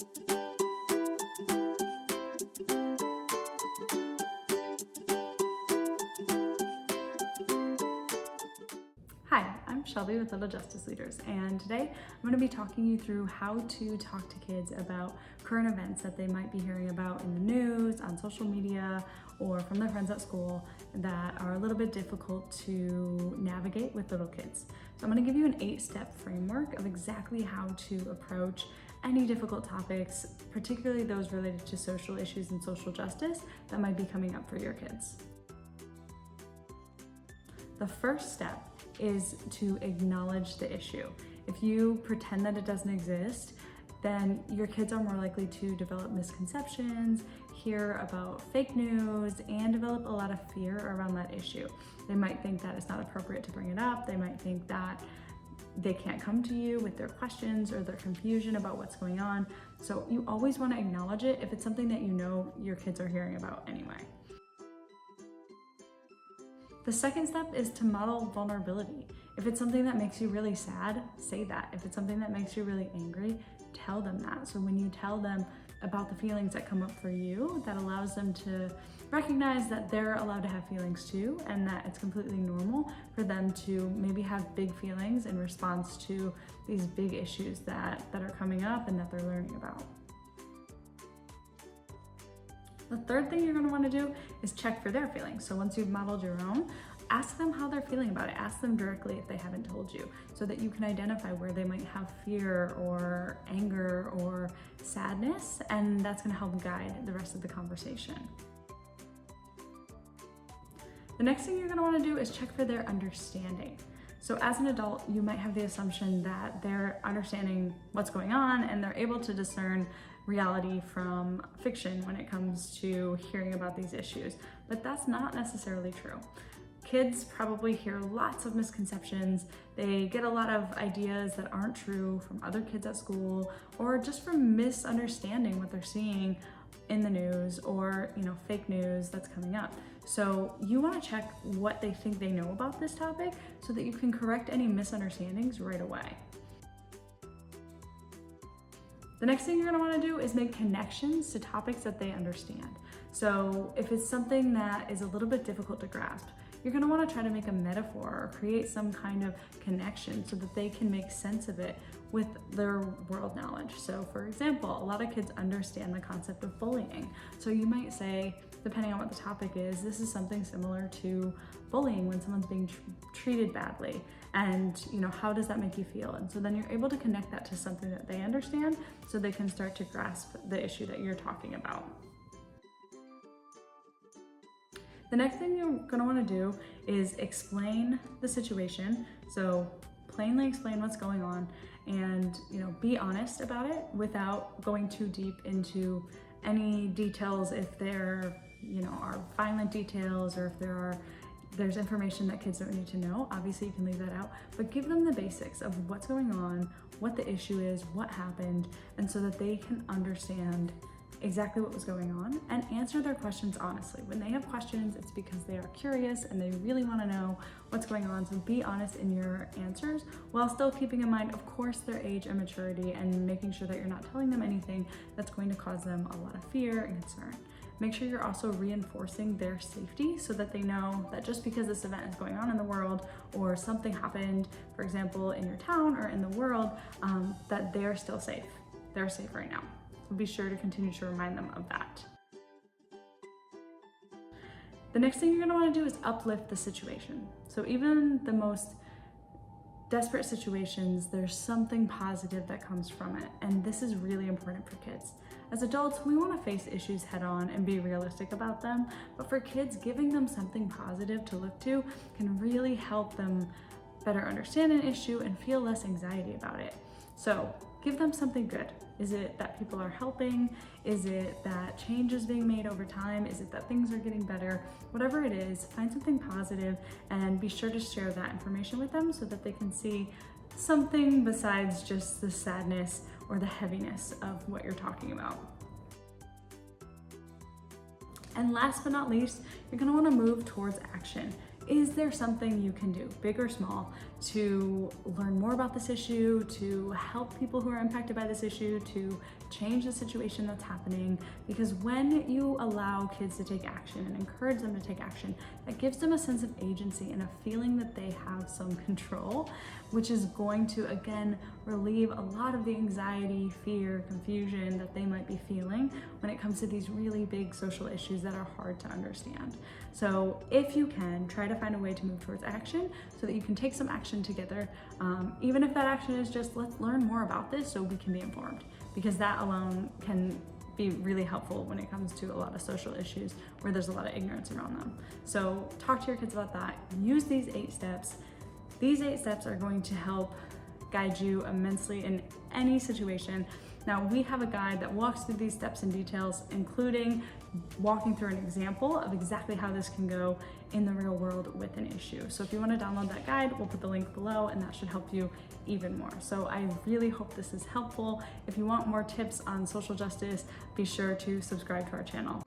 Hi, I'm Shelby with Little Justice Leaders, and today I'm going to be talking you through how to talk to kids about current events that they might be hearing about in the news, on social media, or from their friends at school that are a little bit difficult to navigate with little kids. So I'm going to give you an 8-step framework of exactly how to approach any difficult topics, particularly those related to social issues and social justice that might be coming up for your kids. The first step is to acknowledge the issue. If you pretend that it doesn't exist, then your kids are more likely to develop misconceptions, hear about fake news, and develop a lot of fear around that issue. They might think that it's not appropriate to bring it up. They might think that they can't come to you with their questions or their confusion about what's going on. So you always want to acknowledge it if it's something that you know your kids are hearing about anyway. The second step is to model vulnerability. If it's something that makes you really sad, say that. If it's something that makes you really angry, tell them that. So when you tell them about the feelings that come up for you, that allows them to recognize that they're allowed to have feelings too, and that it's completely normal for them to maybe have big feelings in response to these big issues that are coming up and that they're learning about. The third thing you're going to want to do is check for their feelings. So once you've modeled your own, ask them how they're feeling about it. Ask them directly if they haven't told you, so that you can identify where they might have fear or anger or sadness, and that's going to help guide the rest of the conversation. The next thing you're going to want to do is check for their understanding. So as an adult, you might have the assumption that they're understanding what's going on and they're able to discern reality from fiction when it comes to hearing about these issues, but that's not necessarily true. Kids probably hear lots of misconceptions. They get a lot of ideas that aren't true from other kids at school, or just from misunderstanding what they're seeing in the news, or fake news that's coming up. So you want to check what they think they know about this topic so that you can correct any misunderstandings right away. The next thing you're going to want to do is make connections to topics that they understand. So if it's something that is a little bit difficult to grasp, you're going to want to try to make a metaphor or create some kind of connection so that they can make sense of it with their world knowledge. So for example, a lot of kids understand the concept of bullying. So you might say, depending on what the topic is, this is something similar to bullying when someone's being treated badly. And how does that make you feel? And so then you're able to connect that to something that they understand so they can start to grasp the issue that you're talking about. The next thing you're gonna wanna do is explain the situation. So plainly explain what's going on and be honest about it without going too deep into any details if there are violent details, or if there's information that kids don't need to know. Obviously you can leave that out, but give them the basics of what's going on, what the issue is, what happened, and so that they can understand exactly what was going on and answer their questions honestly. When they have questions, it's because they are curious and they really want to know what's going on. So be honest in your answers while still keeping in mind, of course, their age and maturity, and making sure that you're not telling them anything that's going to cause them a lot of fear and concern. Make sure you're also reinforcing their safety so that they know that just because this event is going on in the world, or something happened, for example, in your town or in the world, that they're still safe. They're safe right now. So be sure to continue to remind them of that. The next thing you're going to want to do is uplift the situation. So even the most desperate situations, there's something positive that comes from it. And this is really important for kids. As adults, we want to face issues head on and be realistic about them. But for kids, giving them something positive to look to can really help them better understand an issue and feel less anxiety about it. So give them something good. Is it that people are helping? Is it that change is being made over time? Is it that things are getting better? Whatever it is, find something positive and be sure to share that information with them so that they can see something besides just the sadness or the heaviness of what you're talking about. And last but not least, you're going to want to move towards action. Is there something you can do, big or small, to learn more about this issue, to help people who are impacted by this issue, to change the situation that's happening. Because when you allow kids to take action and encourage them to take action, that gives them a sense of agency and a feeling that they have some control, which is going to, again, relieve a lot of the anxiety, fear, confusion that they might be feeling when it comes to these really big social issues that are hard to understand. So if you can, try to find a way to move towards action so that you can take some action together, even if that action is just, let's learn more about this so we can be informed, because that alone can be really helpful when it comes to a lot of social issues where there's a lot of ignorance around them. So talk to your kids about that. Use these 8 steps. These 8 steps are going to help guide you immensely in any situation. Now, we have a guide that walks through these steps in details, including walking through an example of exactly how this can go in the real world with an issue. So if you want to download that guide, we'll put the link below, and that should help you even more. So I really hope this is helpful. If you want more tips on social justice, be sure to subscribe to our channel.